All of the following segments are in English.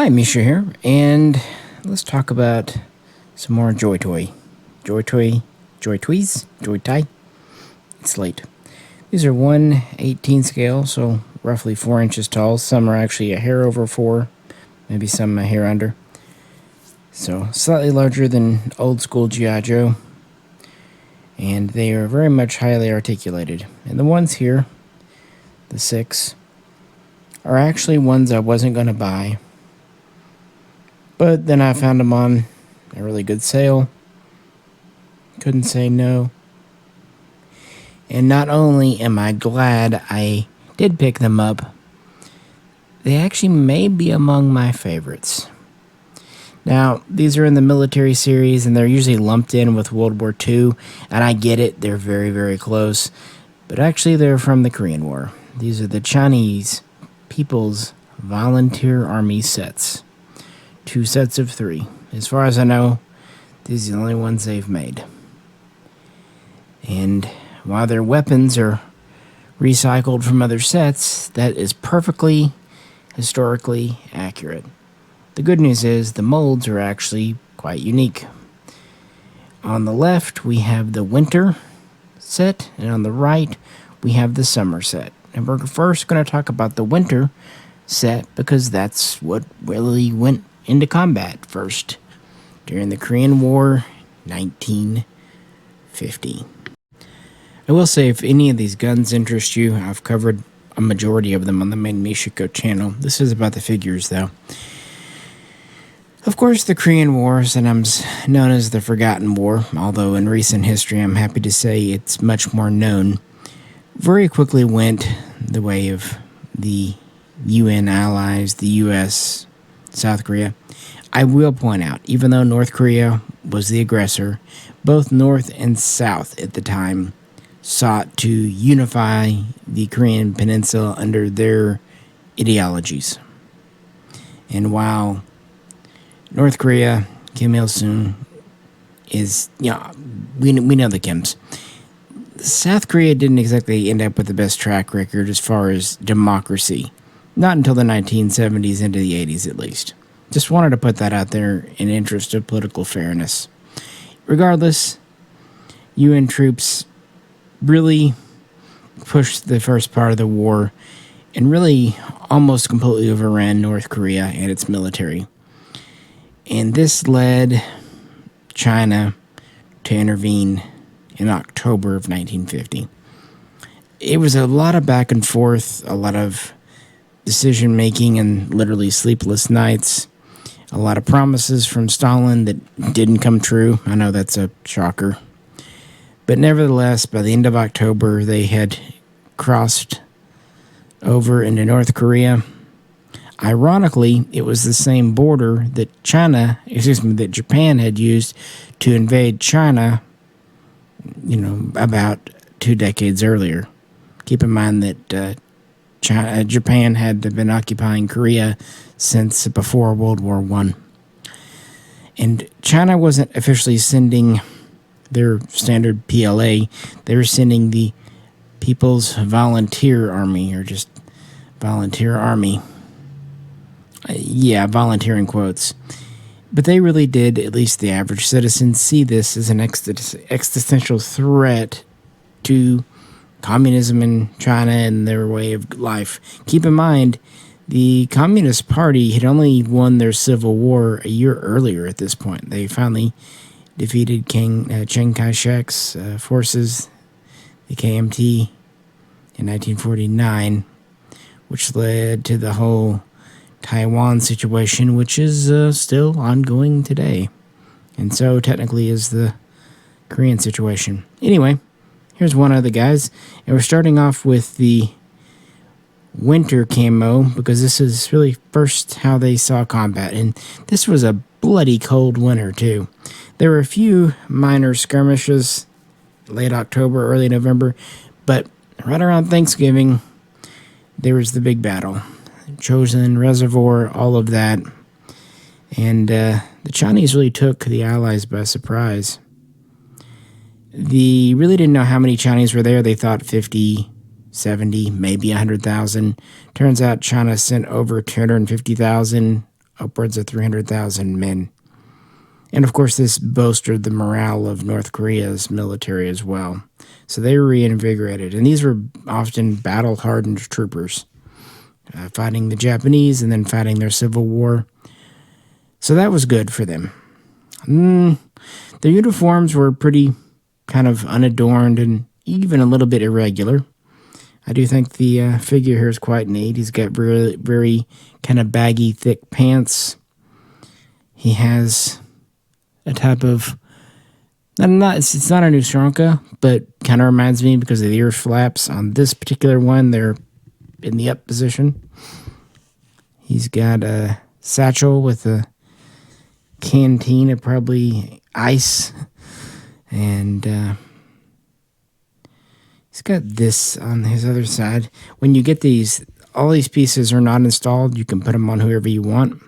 Hi, Misha here, and let's talk about some more Joy Toy. Joy Toy, Joy Toys, Joy Tie. It's late. These are 1/18 scale, so roughly 4 inches tall. Some are actually a hair over 4, maybe some a hair under. So slightly larger than old school G.I. Joe, and they are very much highly articulated. And the ones here, the 6, are actually ones I wasn't going to buy. But then I found them on a really good sale. Couldn't say no. And not only am I glad I did pick them up, they actually may be among my favorites. Now, these are in the military series, and they're usually lumped in with World War II, and I get it, they're very, very close. But actually, they're from the Korean War. These are the Chinese People's Volunteer Army sets. 2 sets of 3. As far as I know, these are the only ones they've made. And while their weapons are recycled from other sets, that is perfectly historically accurate. The good news is the molds are actually quite unique. On the left, we have the winter set, and on the right, we have the summer set. And we're first going to talk about the winter set because that's what really went into combat first during the Korean War, 1950. I will say, if any of these guns interest you, I've covered a majority of them on the main Mishaco channel. This is about the figures, though. Of course, the Korean War, sometimes known as the Forgotten War, although in recent history I'm happy to say it's much more known, very quickly went the way of the UN allies, the US, South Korea. I will point out, even though North Korea was the aggressor, both North and South at the time sought to unify the Korean peninsula under their ideologies. And while North Korea, Kim Il-sung, is, we know the Kims. South Korea didn't exactly end up with the best track record as far as democracy. Not until the 1970s into the 80s, at least. Just wanted to put that out there in interest of political fairness. Regardless, UN troops really pushed the first part of the war and really almost completely overran North Korea and its military. And this led China to intervene in October of 1950. It was a lot of back and forth, a lot of decision-making and literally sleepless nights. A lot of promises from Stalin that didn't come true. I know that's a shocker. But nevertheless, by the end of October, they had crossed over into North Korea. Ironically, it was the same border that that Japan had used to invade China, about 2 decades earlier. Keep in mind that Japan had been occupying Korea since before World War I. And China wasn't officially sending their standard PLA. They were sending the People's Volunteer Army, or just Volunteer Army. Volunteer in quotes. But they really did, at least the average citizen, see this as an existential threat to communism in China and their way of life. Keep in mind, the Communist Party had only won their civil war a year earlier at this point. They finally defeated Chiang Kai-shek's forces, the KMT, in 1949, which led to the whole Taiwan situation, which is still ongoing today. And so technically is the Korean situation. Anyway, here's one of the guys. And we're starting off with the winter camo because this is really first how they saw combat. And this was a bloody cold winter too. There were a few minor skirmishes late October, early November, but right around Thanksgiving, there was the big battle. Chosin, Reservoir, all of that. And the Chinese really took the Allies by surprise. They really didn't know how many Chinese were there. They thought 50, 70, maybe 100,000. Turns out China sent over 250,000 upwards of 300,000 men. And of course, this bolstered the morale of North Korea's military as well. So they were reinvigorated. And these were often battle hardened troopers, fighting the Japanese and then fighting their civil war. So that was good for them. Their uniforms were pretty kind of unadorned and even a little bit irregular. I do think the figure here is quite neat. He's got very, very kind of baggy, thick pants. He has a type of, it's not a Nusranka, but kind of reminds me because of the ear flaps. On this particular one, they're in the up position. He's got a satchel with a canteen of probably ice, and he's got this on his other side. When you get these, all these pieces are not installed. You can put them on whoever you want.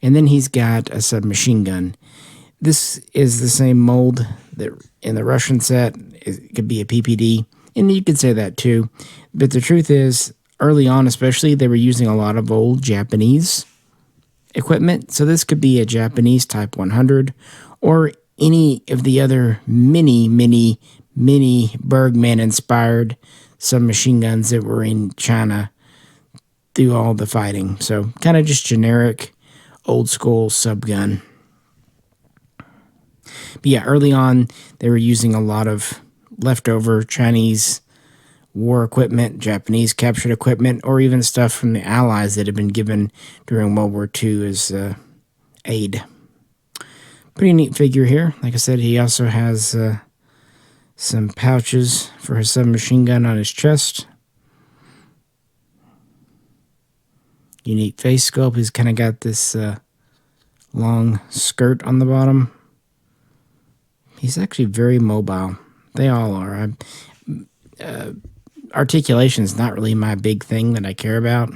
And then he's got a submachine gun. This is the same mold that in the Russian set. It could be a PPD, and you could say that too. But the truth is, early on especially, they were using a lot of old Japanese equipment. So this could be a Japanese Type 100 or any of the other mini Bergman-inspired submachine guns that were in China through all the fighting. So kind of just generic, old-school subgun. But yeah, early on, they were using a lot of leftover Chinese war equipment, Japanese captured equipment, or even stuff from the Allies that had been given during World War II as aid. Pretty neat figure here. Like I said, he also has some pouches for his submachine gun on his chest. Unique face sculpt. He's kind of got this long skirt on the bottom. He's actually very mobile. They all are. Articulation is not really my big thing that I care about.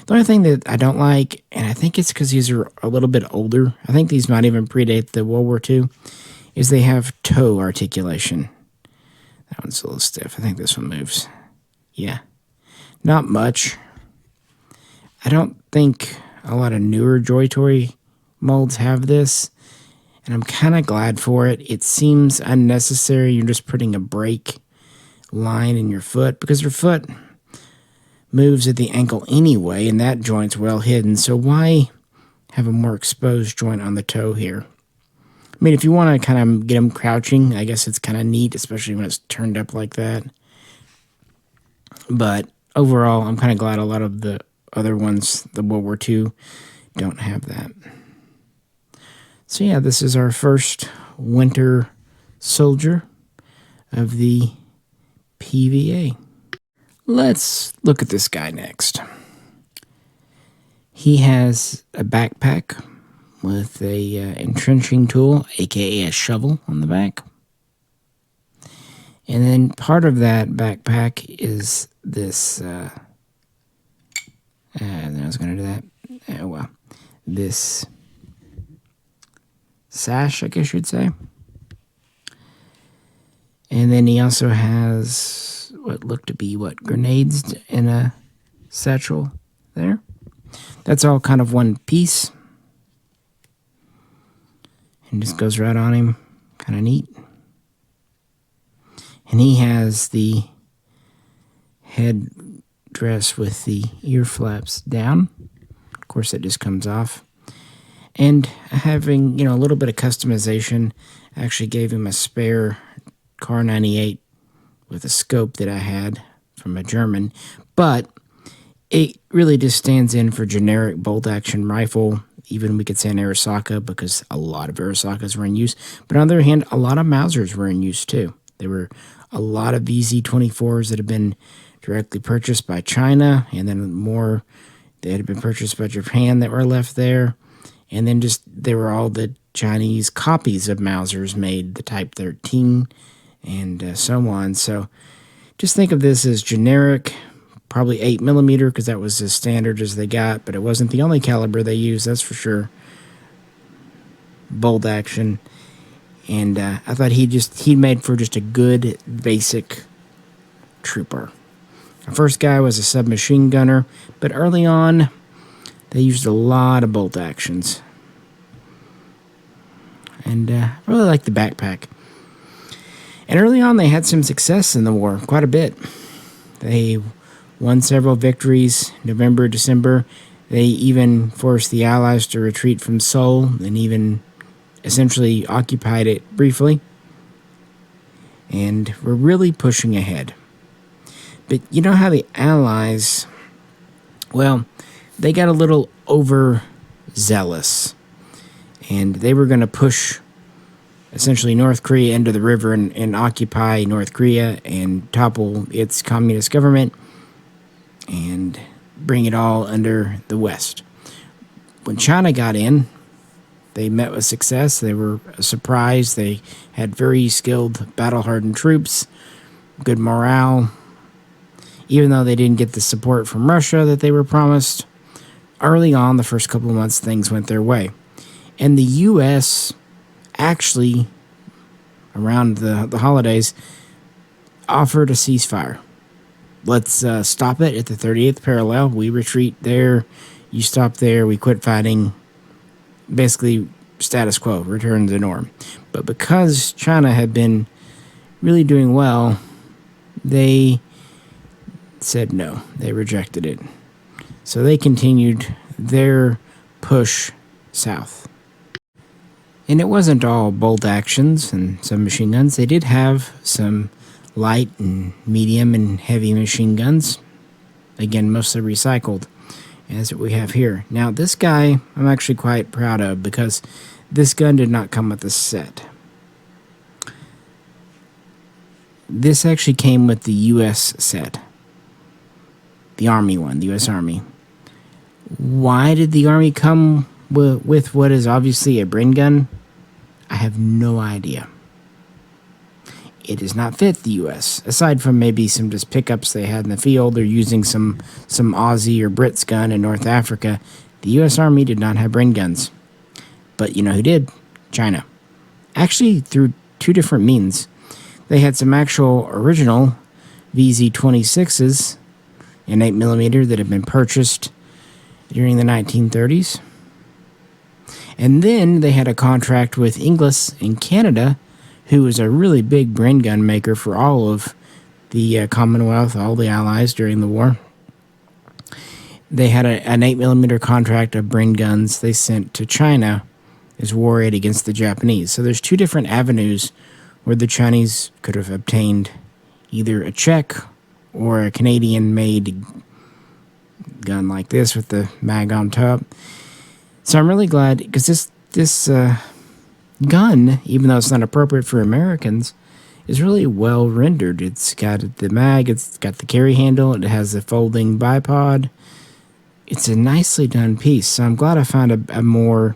The only thing that I don't like, and I think it's because these are a little bit older, I think these might even predate the World War II, is they have toe articulation. That one's a little stiff. I think this one moves. Yeah. Not much. I don't think a lot of newer Joy Toy molds have this, and I'm kind of glad for it. It seems unnecessary. You're just putting a brake line in your foot because your foot moves at the ankle anyway, and that joint's well hidden. So why have a more exposed joint on the toe here? I mean, if you want to kind of get them crouching, I guess it's kind of neat, especially when it's turned up like that. But overall, I'm kind of glad a lot of the other ones, the World War II, don't have that. So yeah, this is our first winter soldier of the PVA. Let's look at this guy next. He has a backpack with a entrenching tool, aka a shovel, on the back. And then part of that backpack is this, and I was going to do that, this sash, I guess you'd say. And then he also has what looked to be, grenades in a satchel there. That's all kind of one piece. And just goes right on him. Kind of neat. And he has the head dress with the ear flaps down. Of course, it just comes off. And having, a little bit of customization, I actually gave him a spare Car 98 with a scope that I had from a German. But it really just stands in for generic bolt-action rifle. Even we could say an Arisaka because a lot of Arisakas were in use. But on the other hand, a lot of Mausers were in use too. There were a lot of VZ-24s that have been directly purchased by China, and then more that had been purchased by Japan that were left there. And then there were all the Chinese copies of Mausers made, the Type 13 and so on. So just think of this as generic, probably 8mm because that was as standard as they got, but it wasn't the only caliber they used, that's for sure. Bolt action. And I thought he made for just a good basic trooper. Our first guy was a submachine gunner, but early on They used a lot of bolt actions. And I really like the backpack. And early on, they had some success in the war, quite a bit. They won several victories, November, December. They even forced the Allies to retreat from Seoul and even essentially occupied it briefly. And were really pushing ahead. But you know how the Allies, well, they got a little overzealous. And they were going to push essentially North Korea into the river and occupy North Korea and topple its communist government and bring it all under the West. When China got in, they met with success. They were surprised. They had very skilled, battle-hardened troops, good morale. Even though they didn't get the support from Russia that they were promised, early on, the first couple of months, things went their way. And the U.S. actually, around the holidays, offered a ceasefire. Let's stop it at the 38th parallel. We retreat there. You stop there. We quit fighting. Basically, status quo, return to the norm. But because China had been really doing well, they said no. They rejected it. So they continued their push south. And it wasn't all bolt actions and some machine guns. They did have some light and medium and heavy machine guns. Again, mostly recycled, as what we have here. Now, this guy I'm actually quite proud of because this gun did not come with the set. This actually came with the U.S. set. The Army one, the U.S. Army. Why did the Army come with what is obviously a Bren gun? I have no idea. It does not fit the U.S. Aside from maybe some just pickups they had in the field. They're using some Aussie or Brits gun in North Africa. The U.S. Army did not have Bren guns. But you know who did? China. Actually, through two different means. They had some actual original VZ-26s in 8mm that had been purchased during the 1930s. And then they had a contract with Inglis in Canada, who was a really big Bren gun maker for all of the Commonwealth, all the Allies during the war. They had an 8mm contract of Bren guns they sent to China as war aid against the Japanese. So there's two different avenues where the Chinese could have obtained either a Czech or a Canadian-made gun like this with the mag on top. So I'm really glad, because this gun, even though it's not appropriate for Americans, is really well rendered. It's got the mag, it's got the carry handle, it has a folding bipod. It's a nicely done piece, so I'm glad I found a more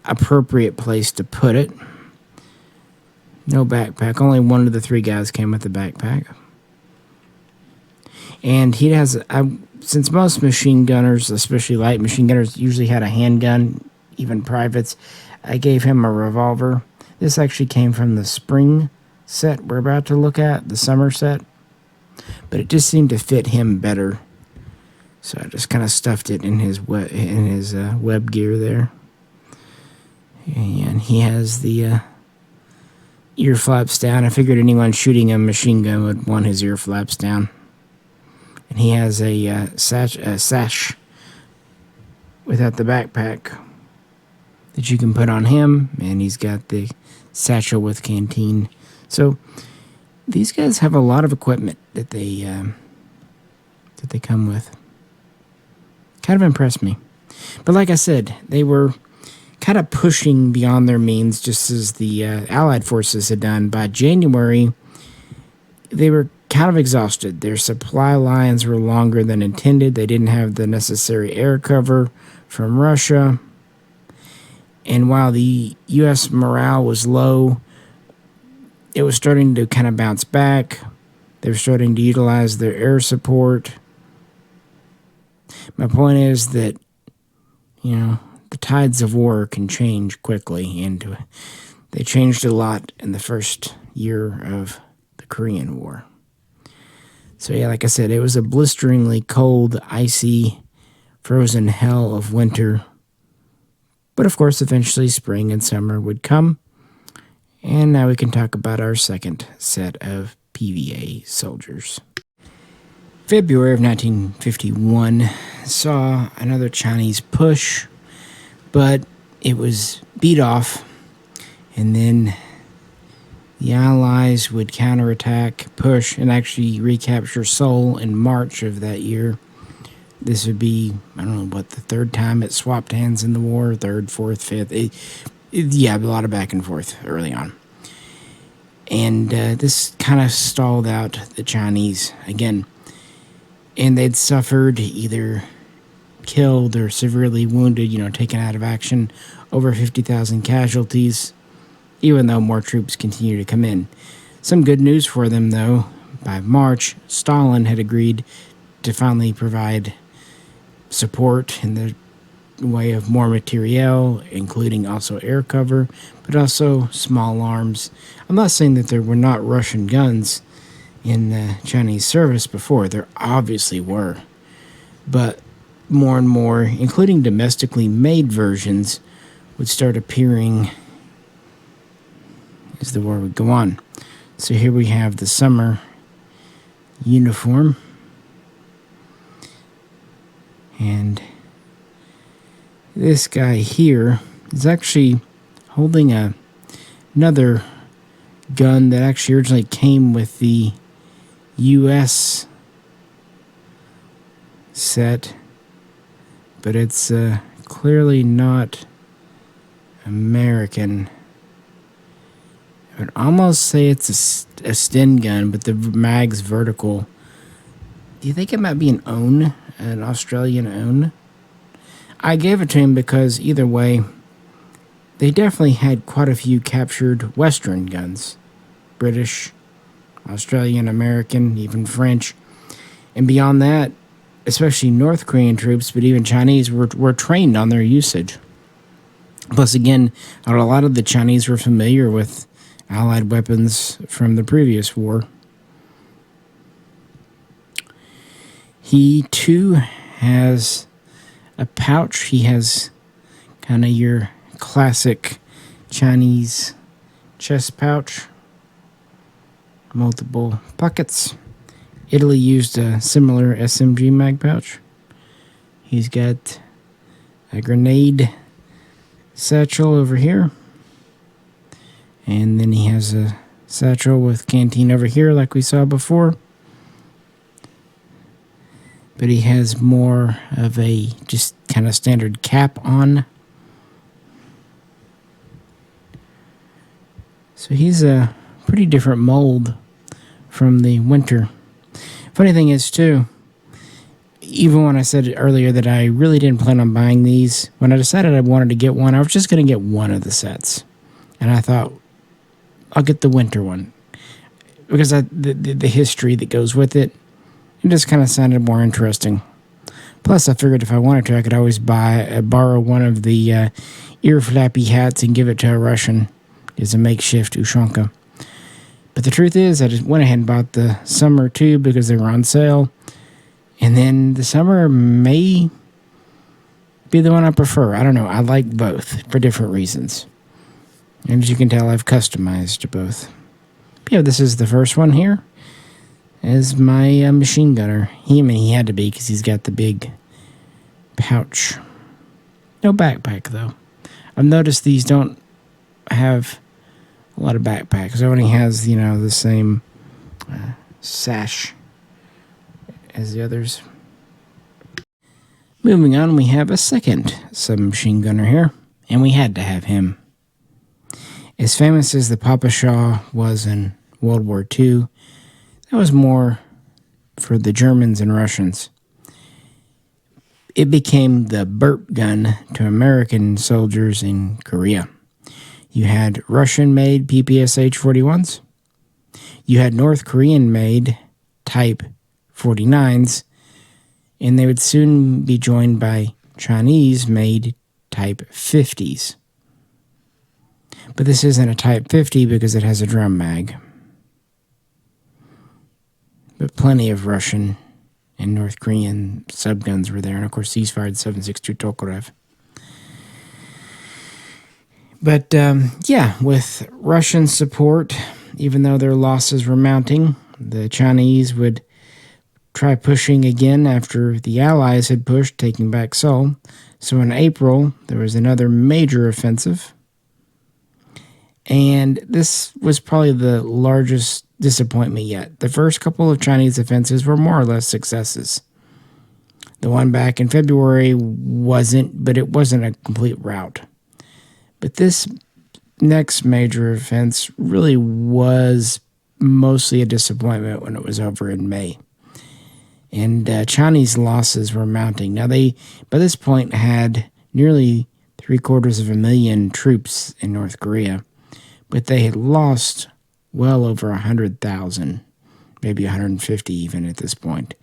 appropriate place to put it. No backpack. Only one of the three guys came with the backpack. And he has, since most machine gunners, especially light machine gunners, usually had a handgun, even privates, I gave him a revolver. This actually came from the spring set we're about to look at, the summer set. But it just seemed to fit him better. So I just kind of stuffed it in his web gear there. And he has the ear flaps down. I figured anyone shooting a machine gun would want his ear flaps down. And he has a sash without the backpack that you can put on him. And he's got the satchel with canteen. So these guys have a lot of equipment that they come with. Kind of impressed me. But like I said, they were kind of pushing beyond their means, just as the Allied forces had done. By January, they were kind of exhausted. Their supply lines were longer than intended. They didn't have the necessary air cover from Russia. And while the U.S. morale was low, it was starting to kind of bounce back. They were starting to utilize their air support. My point is that, the tides of war can change quickly, and they changed a lot in the first year of the Korean War. So yeah, like I said, it was a blisteringly cold, icy frozen hell of winter. But of course, eventually spring and summer would come. And now we can talk about our second set of PVA soldiers. February of 1951 saw another Chinese push, but it was beat off, and then the Allies would counterattack, push, and actually recapture Seoul in March of that year. This would be, I don't know, what, the third time it swapped hands in the war? Third, fourth, fifth. Yeah, a lot of back and forth early on. And this kind of stalled out the Chinese again. And they'd suffered either killed or severely wounded, taken out of action, over 50,000 casualties, even though more troops continue to come in. Some good news for them, though. By March, Stalin had agreed to finally provide support in the way of more materiel, including also air cover, but also small arms. I'm not saying that there were not Russian guns in the Chinese service before. There obviously were. But more and more, including domestically made versions, would start appearing as the war would go on. So here we have the summer uniform. And this guy here is actually holding another gun that actually originally came with the U.S. set, but it's clearly not American. I would almost say it's a Sten gun, but the mag's vertical. Do you think it might be an Australian own? I gave it to him because either way, they definitely had quite a few captured Western guns. British, Australian, American, even French. And beyond that, especially North Korean troops, but even Chinese, were trained on their usage. Plus, again, a lot of the Chinese were familiar with Allied weapons from the previous war. He, too, has a pouch. He has kind of your classic Chinese chest pouch. Multiple pockets. Italy used a similar SMG mag pouch. He's got a grenade satchel over here. And then he has a satchel with canteen over here like we saw before. But he has more of a just kind of standard cap on. So he's a pretty different mold from the winter. Funny thing is, too, even when I said earlier that I really didn't plan on buying these, when I decided I wanted to get one, I was just going to get one of the sets. And I thought, I'll get the winter one. Because the history that goes with it, it just kind of sounded more interesting. Plus, I figured if I wanted to, I could always borrow one of the ear flappy hats and give it to a Russian as a makeshift Ushanka. But the truth is, I just went ahead and bought the summer too because they were on sale. And then the summer may be the one I prefer. I don't know. I like both for different reasons. And as you can tell, I've customized both. But yeah, this is the first one here. As my machine gunner. He had to be because he's got the big pouch. No backpack, though. I've noticed these don't have a lot of backpacks. It only has, the same sash as the others. Moving on, we have a second submachine gunner here, and we had to have him. As famous as the Papa Shaw was in World War II, that was more for the Germans and Russians. It became the burp gun to American soldiers in Korea. You had Russian-made PPSH-41s. You had North Korean-made Type 49s. And they would soon be joined by Chinese-made Type 50s. But this isn't a Type 50 because it has a drum mag. But plenty of Russian and North Korean subguns were there. And of course, these fired 7.62 Tokarev. But yeah, with Russian support, even though their losses were mounting, the Chinese would try pushing again after the Allies had pushed, taking back Seoul. So in April, there was another major offensive. And this was probably the largest disappointment yet. The first couple of Chinese offensives were more or less successes. The one back in February wasn't, but it wasn't a complete rout. But this next major offense really was mostly a disappointment when it was over in May. And Chinese losses were mounting. Now, they, by this point, had nearly 750,000 troops in North Korea, but they had lost well over 100,000, maybe 150 even at this point.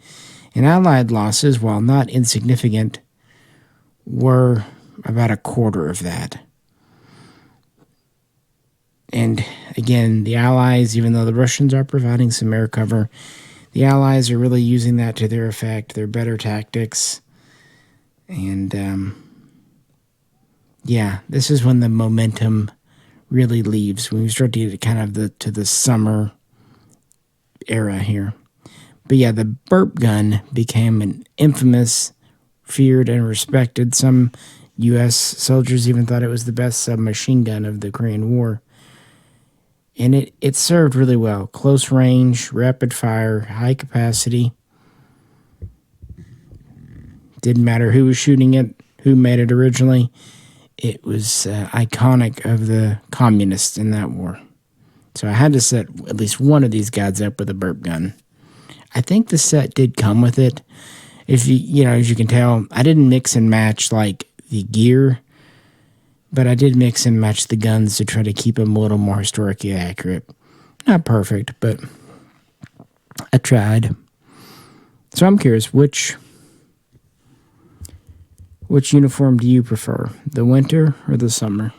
And Allied losses, while not insignificant, were about a quarter of that. And again, the Allies, even though the Russians are providing some air cover, the Allies are really using that to their effect, their better tactics. And yeah, this is when the momentum really leaves, when we start to get kind of to the summer era here. But yeah, the burp gun became an infamous, feared, and respected. Some U.S. soldiers even thought it was the best submachine gun of the Korean War. And it served really well. Close range, rapid fire, high capacity. Didn't matter who was shooting it, who made it originally. It was iconic of the communists in that war. So I had to set at least one of these guys up with a burp gun. I think the set did come with it. If as you can tell, I didn't mix and match like the gear, but I did mix and match the guns to try to keep them a little more historically accurate. Not perfect, but I tried. So I'm curious, which uniform do you prefer? The winter or the summer?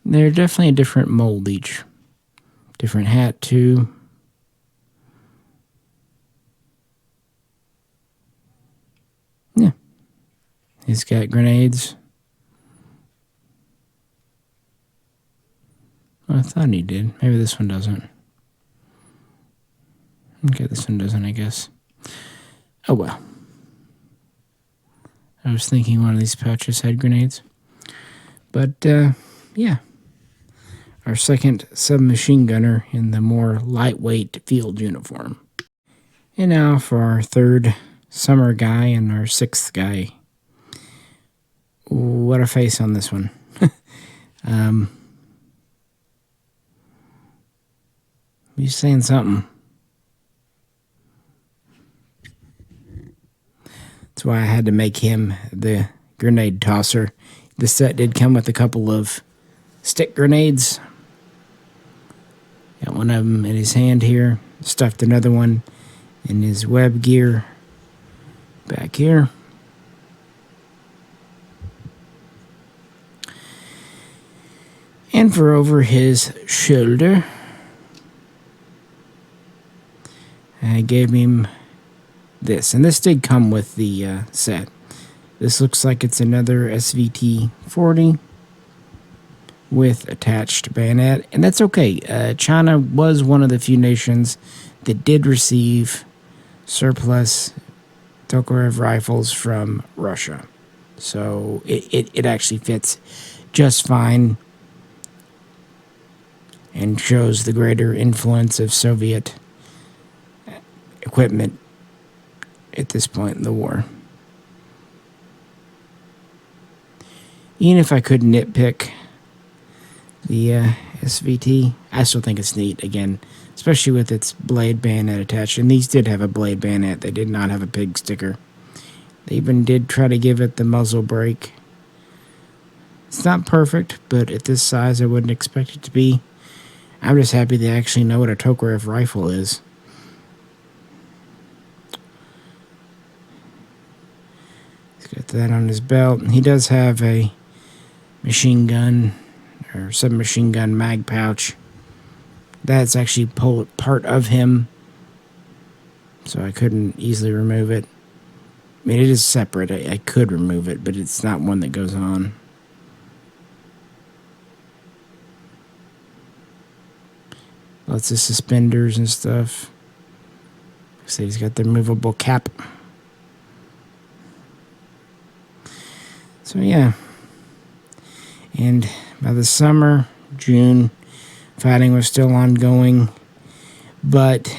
They're definitely a different mold each. Different hat, too. Yeah. He's got grenades. Well, I thought he did. Maybe this one doesn't. Okay, this one doesn't, I guess. Oh, well. I was thinking one of these pouches had grenades. But, yeah. Our second submachine gunner in the more lightweight field uniform. And now for our third summer guy and our sixth guy. What a face on this one. He's saying something. That's why I had to make him the grenade tosser. The set did come with a couple of stick grenades. Got one of them in his hand here. Stuffed another one in his web gear back here. And for over his shoulder, I gave him this. And this did come with the set. This looks like it's another SVT-40 with attached bayonet. And that's okay. China was one of the few nations that did receive surplus Tokarev rifles from Russia. So it actually fits just fine and shows the greater influence of Soviet equipment at this point in the war. Even if I could nitpick the SVT, I still think it's neat, again, especially with its blade bayonet attached. And these did have a blade bayonet. They did not have a pig sticker. They even did try to give it the muzzle brake. It's not perfect, but at this size, I wouldn't expect it to be. I'm just happy they actually know what a Tokarev rifle is. He's got that on his belt. He does have a machine gun or submachine gun mag pouch That's actually part of him, so I couldn't easily remove it. I mean, it is separate. I could remove it, but it's not one that goes on. Lots of suspenders and stuff. So he's got the removable cap. So yeah. And by the summer, June, fighting was still ongoing, but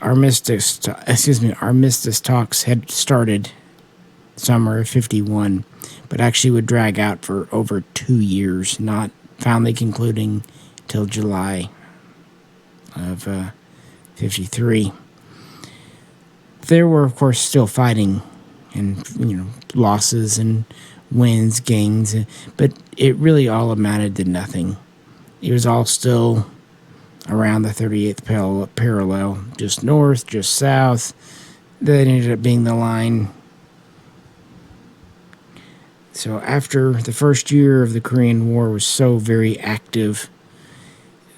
armistice talks had started summer of 51, but actually would drag out for over 2 years, not finally concluding till July of 53. There were, of course, still fighting and, losses and wins, gains, but it really all amounted to nothing. It was all still around the 38th parallel, just north, just south. That ended up being the line. So after the first year of the Korean War was so very active,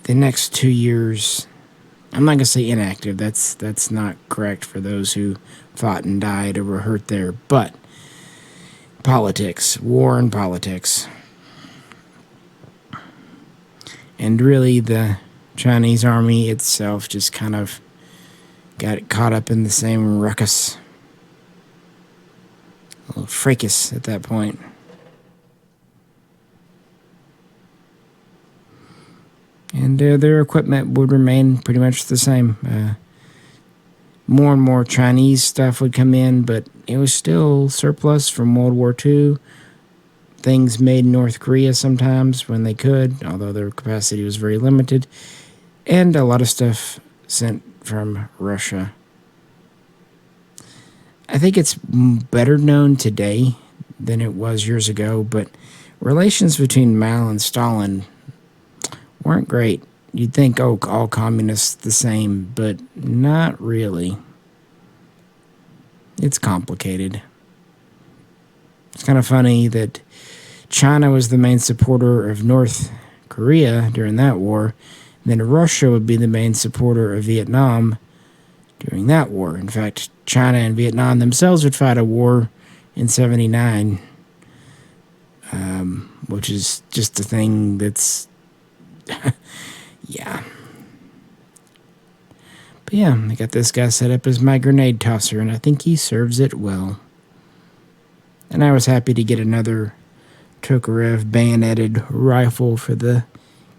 the next 2 years, I'm not going to say inactive. That's not correct for those who fought and died or were hurt there. But politics, war and politics. And really the Chinese army itself just kind of got caught up in the same ruckus. A little fracas at that point. And their equipment would remain pretty much the same. More and more Chinese stuff would come in, but it was still surplus from World War II. Things made in North Korea sometimes when they could, although their capacity was very limited. And a lot of stuff sent from Russia. I think it's better known today than it was years ago, but relations between Mao and Stalin weren't great. You'd think, all communists the same, but not really. It's complicated. It's kind of funny that China was the main supporter of North Korea during that war, then Russia would be the main supporter of Vietnam during that war. In fact, China and Vietnam themselves would fight a war in 79, which is just a thing that's yeah. But yeah, I got this guy set up as my grenade tosser, and I think he serves it well. And I was happy to get another Tokarev bayoneted rifle for the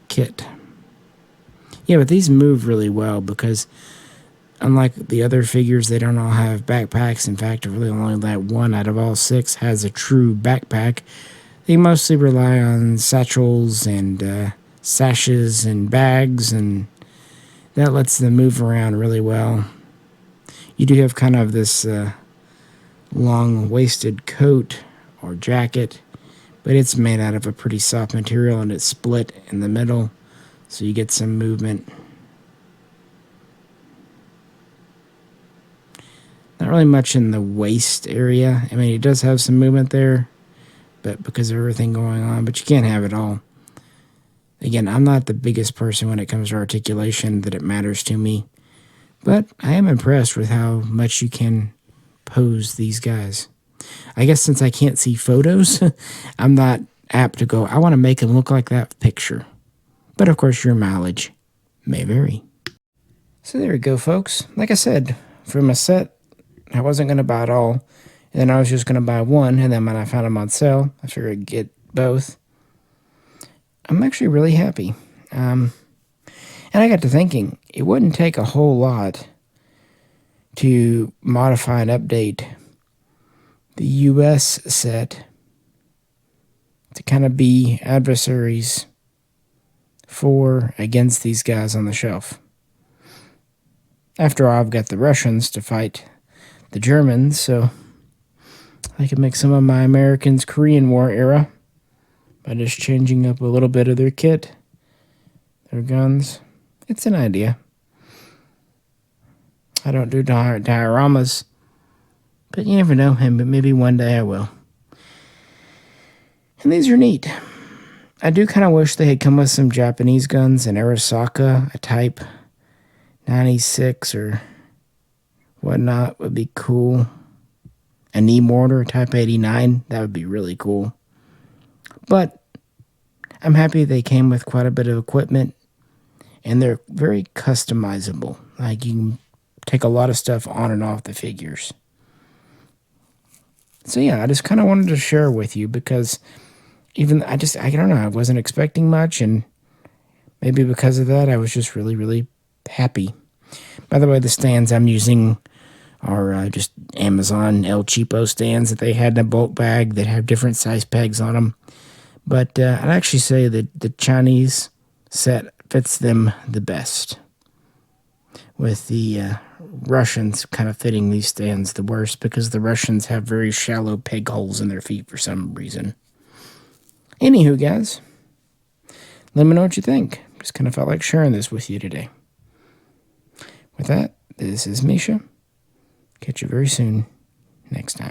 kit. Yeah, but these move really well because unlike the other figures, they don't all have backpacks. In fact, really only that one out of all 6 has a true backpack. They mostly rely on satchels and sashes and bags, and that lets them move around really well. You do have kind of this long-waisted coat or jacket, but it's made out of a pretty soft material and it's split in the middle, so you get some movement. Not really much in the waist area. I mean, it does have some movement there, but because of everything going on, but you can't have it all. Again, I'm not the biggest person when it comes to articulation that it matters to me, but I am impressed with how much you can pose these guys. I guess since I can't see photos, I'm not apt to go, I want to make them look like that picture. But of course, your mileage may vary. So there we go, folks. Like I said, from a set, I wasn't going to buy it all. And then I was just going to buy one, and then when I found them on sale, I figured I'd get both. I'm actually really happy. And I got to thinking, it wouldn't take a whole lot to modify and update the US set to kind of be adversaries against these guys on the shelf. After all, I've got the Russians to fight the Germans, so I can make some of my Americans Korean War era by just changing up a little bit of their kit, their guns. It's an idea. I don't do dioramas, but you never know, and maybe one day I will. And these are neat. I do kind of wish they had come with some Japanese guns, an Arisaka, a Type 96 or whatnot would be cool. A knee mortar, Type 89, that would be really cool. But I'm happy they came with quite a bit of equipment, and they're very customizable. Like, you can take a lot of stuff on and off the figures. So yeah, I just kind of wanted to share with you because I don't know, I wasn't expecting much, and maybe because of that, I was just really, really happy. By the way, the stands I'm using are just Amazon El Cheapo stands that they had in a bulk bag that have different size pegs on them. But I'd actually say that the Chinese set fits them the best, with the Russians kind of fitting these stands the worst because the Russians have very shallow peg holes in their feet for some reason. Anywho, guys, let me know what you think. Just kind of felt like sharing this with you today. With that, this is Misha. Catch you very soon next time.